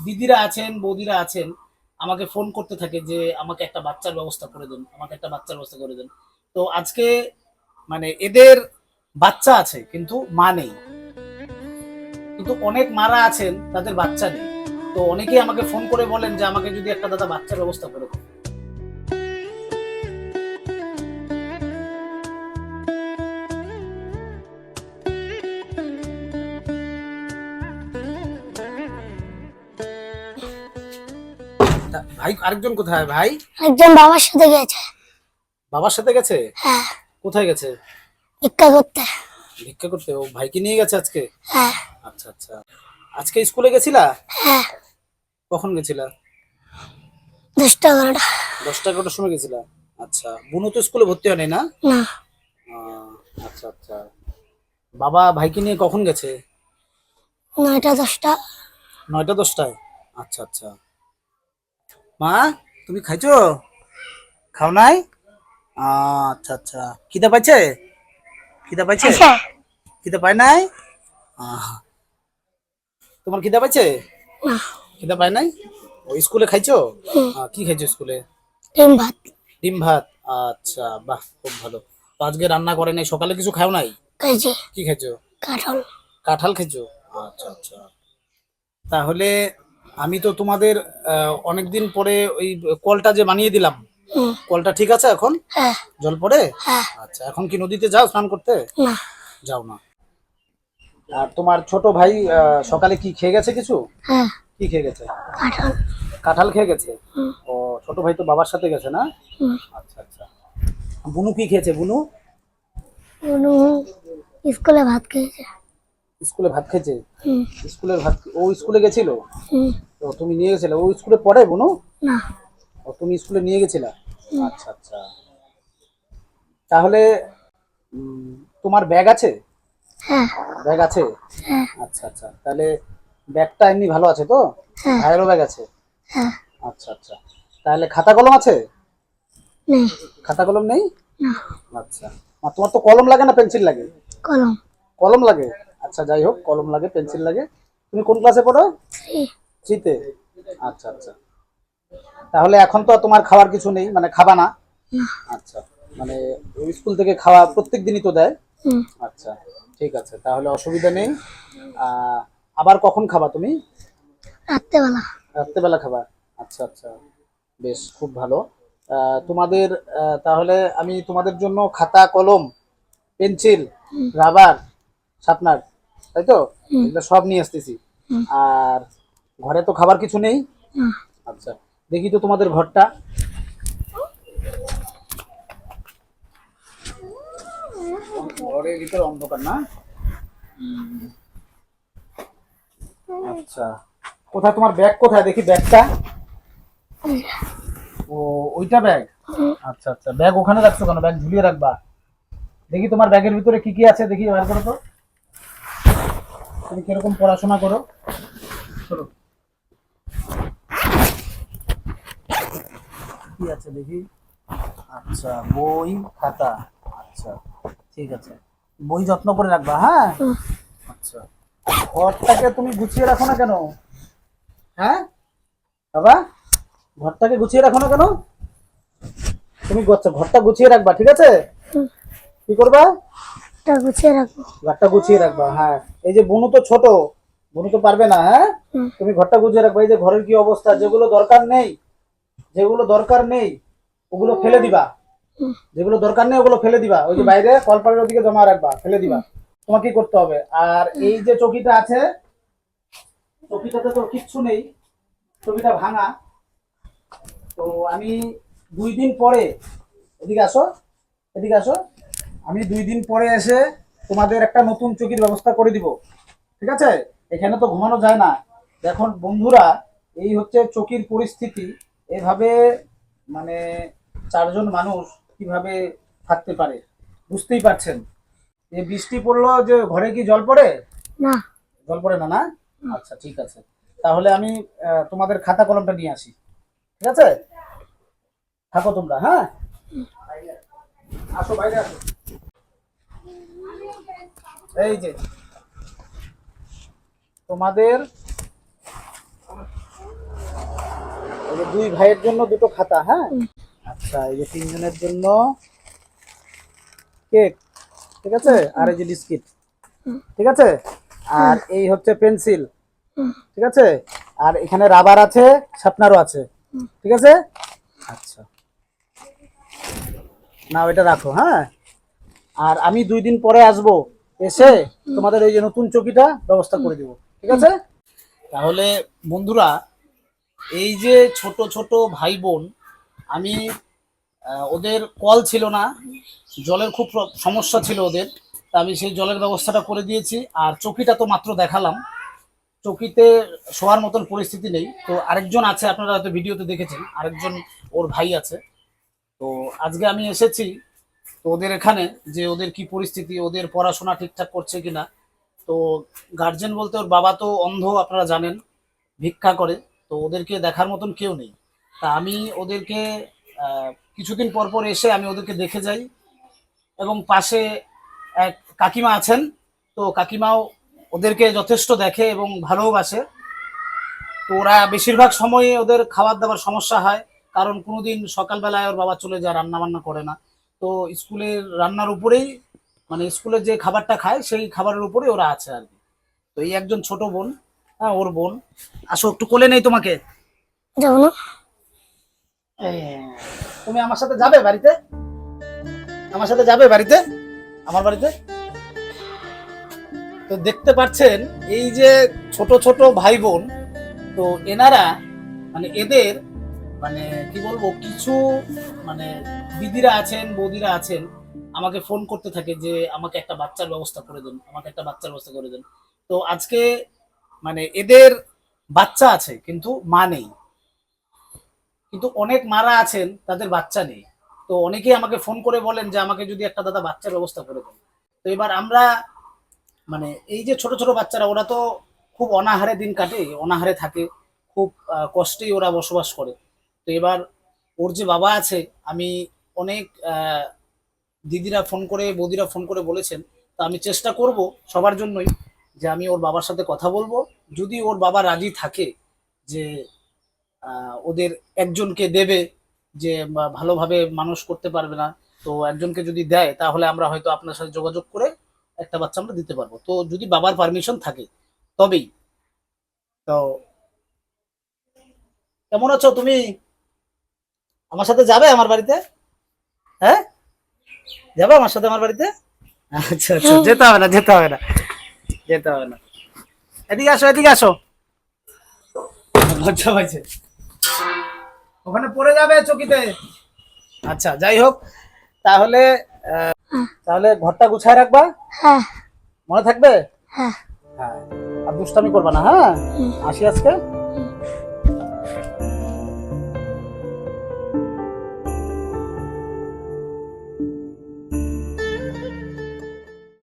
দিদিরা আছেন, বৌদিরা আছেন, আমাকে ফোন করতে থাকে যে আমাকে একটা বাচ্চার ব্যবস্থা করে দেন, আমাকে একটা বাচ্চার ব্যবস্থা করে দেন। তো আজকে মানে এদের বাচ্চা আছে কিন্তু মা নেই। কিন্তু অনেক মারা আছেন তাদের বাচ্চা নেই। তো অনেকেই আমাকে ফোন করে বলেন যে আমাকে যদি একটা দাদা বাচ্চার ব্যবস্থা করে দেন। ভাই আরেকজন কোথায় ভাই? একজন বাবার সাথে গেছে। বাবার সাথে গেছে? হ্যাঁ, কোথায় গেছে? ভিক্ষা করতে। ভিক্ষা করতে? ও ভাইকে নিয়ে গেছে আজকে? হ্যাঁ। আচ্ছা আচ্ছা। আজকে স্কুলে গেছিলা? হ্যাঁ, কখন গেছিলা? 10টা 11টা। 10টা 11টার সময় গেছিলা? আচ্ছা, বুনু তো স্কুলে ভর্তি হয়নি না? না, আহ, আচ্ছা আচ্ছা। বাবা ভাইকে নিয়ে কখন গেছে? 9টা 10টা। 9টা 10টায়? আচ্ছা আচ্ছা। মা, তুমি খাইছো? খাও নাই? আচ্ছা আচ্ছা। খিদা পাইছে? খিদা পাইছে? আচ্ছা। খিদা পায় নাই? আহ, তোমার খিদা পাইছে? না। খিদা পায় নাই? ও স্কুলে খাইছো? হুম, কি খাইছো স্কুলে? ডিম ভাত। ডিম ভাত? আচ্ছা, বাহ, খুব ভালো। তো আজকে রান্না করে নাই, সকালে কিছু খাও নাই? খাইছে। কি খাইছো? কাঁঠাল। কাঁঠাল খেয়েছো? আচ্ছা আচ্ছা। তাহলে আমি তো তোমাদের অনেকদিন পরে ওই কলটা যে বানিয়ে দিলাম, হুম। কলটা ঠিক আছে এখন? হ্যাঁ। জল পড়ে? হ্যাঁ। আচ্ছা, এখন কি নদীতে যাও স্নান করতে? না। যাও না? আর তোমার ছোট ভাই সকালে কি খেয়ে গেছে কিছু? হ্যাঁ। কি খেয়ে গেছে? কাঁঠাল। কাঁঠাল খেয়ে গেছে? হুম। ও, ছোট ভাই তো বাবার সাথে গেছে না? হুম। আচ্ছা আচ্ছা। বুনু কি খেয়েছে বুনু? অনু স্কুলে ভাত খেয়েছে। স্কুলে ভাত খেয়েছে? হুম। স্কুলের ভাত? ও স্কুলে গেছিল? হুম। তো তুমি নিয়ে গেছিলে? ও স্কুলে পড়ে বুনু? না। ও, তুমি স্কুলে নিয়ে গেছিলা? হুম। আচ্ছা আচ্ছা। তাহলে উম, তোমার ব্যাগ আছে? হ্যাঁ। ব্যাগ আছে? হ্যাঁ। আচ্ছা আচ্ছা। তাহলে ব্যাগটা এমনি ভালো আছে তো? হ্যাঁ। ভাইয়েরও ব্যাগ আছে? হ্যাঁ। আচ্ছা আচ্ছা। তাহলে খাতা কলম আছে? নেই। খাতা কলম নেই? না। আচ্ছা। আর তোমার তো কলম লাগে না পেন্সিল লাগে? কলম। কলম লাগে? আচ্ছা, যাই হোক, কলম লাগে, পেন্সিল লাগে। তুমি কোন ক্লাসে পড়ো? 3। 3-তে? আচ্ছা আচ্ছা। তাহলে এখন তো আর তোমার খাওয়ার কিছু নেই, মানে খাবা না? না। আচ্ছা। মানে ওই স্কুল থেকে খাওয়া প্রত্যেক দিনই তো দেয়? হুম। আচ্ছা, ঠিক আছে, তাহলে অসুবিধা নেই। আবার কখন খাবা তুমি? রাত্রেবেলা। রাত্রেবেলা খাবা? আচ্ছা আচ্ছা, বেশ, খুব ভালো। তোমাদের তাহলে আমি তোমাদের জন্য খাতা কলম পেন্সিল হুম। রাবার শার্পনার, তাই তো, হুম। এগুলো সব নিয়ে আসতেছি। হুম। আর ঘরে তো খাবার কিছু নেই? না। আচ্ছা, দেখি তো তোমাদের ঘরটা। ঘরের ভিতরে অন্ধকার না? আচ্ছা, কোথায় তোমার ব্যাগ? কোথায় দেখি ব্যাগটা? ও, ওইটা ব্যাগ? আচ্ছা আচ্ছা, ব্যাগ ওখানে রাখছো কেন? ব্যাগ ঝুলিয়ে রাখবা। দেখি তোমার ব্যাগের ভিতরে কি কি আছে, দেখি বার করো তো। তুমি কিরকম পড়াশোনা করো? চলো, কি আছে দেখি। আচ্ছা, বই খাতা। আচ্ছা, ঠিক আছে, বই যত্ন করে রাখবা, হ্যাঁ? আচ্ছা, ঘরটাকে তুমি গুছিয়ে রাখো না কেন? হ্যাঁ বাবা, ঘরটাকে গুছিয়ে রাখো না কেন? তুমি ঘরটা গুছিয়ে রাখবা, ঠিক আছে? হুম। কি করবা? এটা গুছিয়ে রাখবো। ঘরটা গুছিয়ে রাখবা, হ্যাঁ। এই যে বুনু তো ছোট, বুনু তো পারবে না, হ্যাঁ? হুম। তুমি ঘরটা গুছিয়ে রাখবা। এই যে ঘরের কি অবস্থা, যেগুলো দরকার নেই, যেগুলো দরকার নেই ওগুলো ফেলে দিবা। হুম। যেগুলো দরকার নেই ওগুলো ফেলে দিবা, ওই যে বাইরে কলপারের ওদিকে জমা রাখবা, ফেলে দিবা। তোমাকে কি করতে হবে? আর এই যে চকিটা আছে, চকিটাতে তো কিচ্ছু নেই, চকিটা ভাঙা। তো আমি 2 দিন পরে, এদিকে আসো, এদিকে আসো, আমি 2 দিন পরে এসে তোমাদের একটা নতুন চকির ব্যবস্থা করে দিব, ঠিক আছে? এখানে তো ঘুমানো যায় না। দেখুন বন্ধুরা, এই হচ্ছে চকির পরিস্থিতি। এভাবে মানে 4জন মানুষ কিভাবে থাকতে পারে, বুঝতেই পারছেন। এই বৃষ্টি পড়লো যে ঘরে কি জল পড়ে? না। জল পড়ে না, না? আচ্ছা, ঠিক আছে। তাহলে আমি তোমাদের খাতা কলমটা নিয়ে আসি, ঠিক আছে? থাকো তোমরা, হ্যাঁ? আসো, বাইরে আসো। এই যে তোমাদের এই যে দুই ভাইয়ের জন্য দুটো খাতা, হ্যাঁ। হুম। আচ্ছা, এই যে তিনজনের জন্য কেক, ঠিক আছে, আর এই যে বিস্কিট, ঠিক আছে, আর এই হচ্ছে পেন্সিল, হুম। ঠিক আছে, আর এখানে রাবার আছে, শার্পনারও আছে, ঠিক আছে। আচ্ছা, নাও এটা রাখো, হ্যাঁ। আর আমি 2 দিন পরে আসবো, এসে তোমাদের এই যে নতুন চকিটা ব্যবস্থা করে দিব, ঠিক আছে। তাহলে বন্ধুরা, এই যে ছোট ছোট ভাই বোন, আমি ওদের কল ছিল না, জলের খুব সমস্যা ছিল ওদের, তা আমি সেই জলের ব্যবস্থাটা করে দিয়েছি। আর চকিটা তো মাত্র দেখালাম, চকিতে শোয়ার মতন পরিস্থিতি নেই। তো আরেকজন আছে, আপনারা হয়তো ভিডিওতে দেখেছেন, আরেকজন ওর ভাই আছে। তো আজকে আমি এসেছি তো ওদের এখানে, যে ওদের কি পরিস্থিতি, ওদের পড়াশোনা ঠিকঠাক করছে কিনা। তো গার্জেন বলতে ওর বাবা তো অন্ধ, আপনারা জানেন, ভিক্ষা করে, তো ওদেরকে দেখার মতন কেউ নেই। তা আমি ওদেরকে কিছুদিন পর পর এসে আমি ওদেরকে দেখে যাই। এবং পাশে এক কাকিমা আছেন, তো কাকিমাও ওদেরকে যথেষ্ট দেখে এবং ভালোবাসে। তো ওরা বেশিরভাগ সময়ে ওদের খাবার দাবার সমস্যা হয়, কারণ কোনোদিন সকালবেলায় ওর বাবা চলে যায়, রান্না বান্না করে না। তো স্কুলের রান্নার উপরেই, মানে স্কুলের যে খাবারটা খায় সেই খাবারের উপরেই ওরা আছে আর কি। তো এই একজন ছোট বোন, হ্যাঁ, ওর বোন। আসো, একটু কোলে নেই তোমাকে। যাবো না। এই, তুমি আমার সাথে যাবে বাড়িতে? আমার সাথে যাবে বাড়িতে, আমার বাড়িতে? তো দেখতে পাচ্ছেন এই যে ছোট ছোট ভাই বোন, তো এনারা, মানে এদের, মানে কি বলবো, কিছু মানে দিদিরা আছেন, বৌদিরা আছেন, আমাকে ফোন করতে থাকে যে আমাকে একটা বাচ্চার ব্যবস্থা করে দেন, আমাকে একটা বাচ্চার ব্যবস্থা করে দেন। তো আজকে মানে এদের বাচ্চা আছে কিন্তু মা নেই, কিন্তু অনেক মারা আছেন তাদের বাচ্চা নেই। তো অনেকেই আমাকে ফোন করে বলেন যে আমাকে যদি একটা দাদা বাচ্চার ব্যবস্থা করে দেন। তো এবার আমরা, মানে এই যে ছোট ছোট বাচ্চারা, ওরা তো খুব অনাহারে দিন কাটে, অনাহারে থাকে, খুব কষ্টেই ওরা বসবাস করে। তো এবার ওর যে বাবা আছে, আমি অনেক দিদিরা ফোন করে, বৌদিরা ফোন করে বলেছেন। তো আমি চেষ্টা করব সবার জন্যই, যে আমি ওর বাবার সাথে কথা বলবো, যদি ওর বাবা রাজি থাকে যে ওদের একজনকে দেবে, যে ভালোভাবে মানুষ করতে পারবে না, তো একজনকে যদি দেয় তাহলে আমরা হয়তো আপনার সাথে যোগাযোগ করে একটা বাচ্চা আমরা দিতে পারবো, তো যদি বাবার পারমিশন থাকে তবেই। তো কেমন আছো তুমি? আমার সাথে যাবে আমার বাড়িতে? হ্যাঁ, যাবে আমার সাথে আমার বাড়িতে? আচ্ছা আচ্ছা, যেতে হবে না, যেতে হবে না, যেতে হবে না। এদিকে আসো, এদিকে আসো। লজ্জা পাইছে, ওখানে পড়ে যাবে চকিতে। আচ্ছা, যাই হোক, তাহলে তাহলে ঘরটা গুছায় রাখবা, হ্যাঁ। মনে থাকবে? হ্যাঁ। হ্যাঁ, আর দুষ্টামি করবা না, হ্যাঁ। হুম। আসি আজকে।